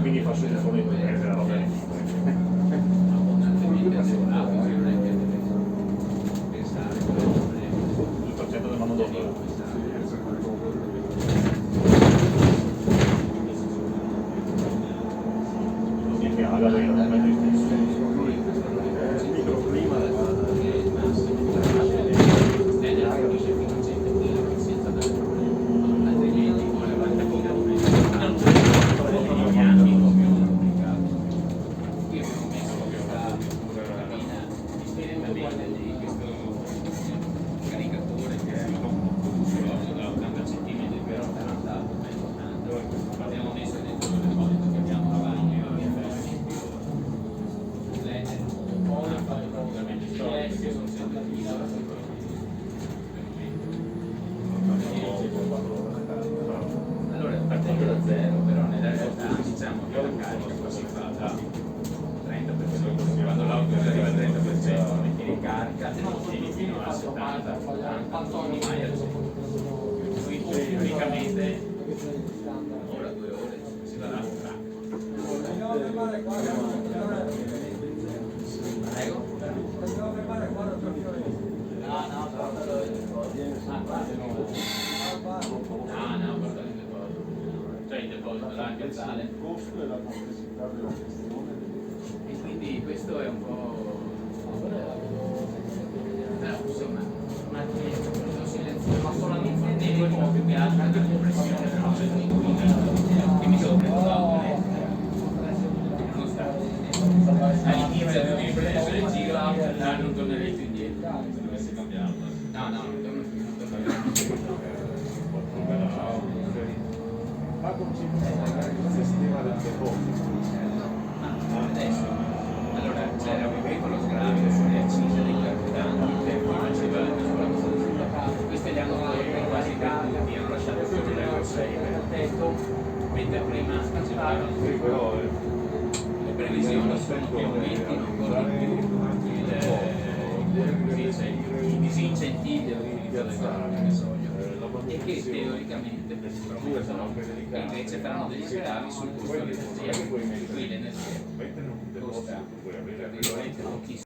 Quindi faccio il fondo di la roba il concetto del manodopera. Così che haga Allora, partendo da zero, però nella realtà diciamo che la carica poi si fa da 30%, quando l'auto arriva al 30% metti ricarica e non tieni fino al 70, 80, ogni mai al 100. Quindi teoricamente ora 2 ore si va da un track. Prego? No, guarda il deposito. Cioè il deposito là in piazzale. Il costo e la complessità della gestione. E quindi questo è un po'. Però insomma, un attimino silenzioso, ma solamente nel po' più che altro la compressione, no? Che mi sono preso l'auto all'inizio dovevi prendere il giro, non tornerei più indietro. Dovessi cambiarlo. No, non tornerei più. Ma come si fa il sistema del deposito? Adesso, allora c'era un piccolo sgravio sulle accise dei carburanti che faceva la misura così. Queste le hanno tolte quasi per tutti, hanno lasciato solo l'Euro 6 per il tetto, mentre prima facevano le previsioni sono che aumentino ancora di più i disincentivi all'utilizzo del gasolio e che teoricamente promettono che invece faranno degli sgravi sul costo dell'energia, qui l'energia costa tra virgolette pochissimo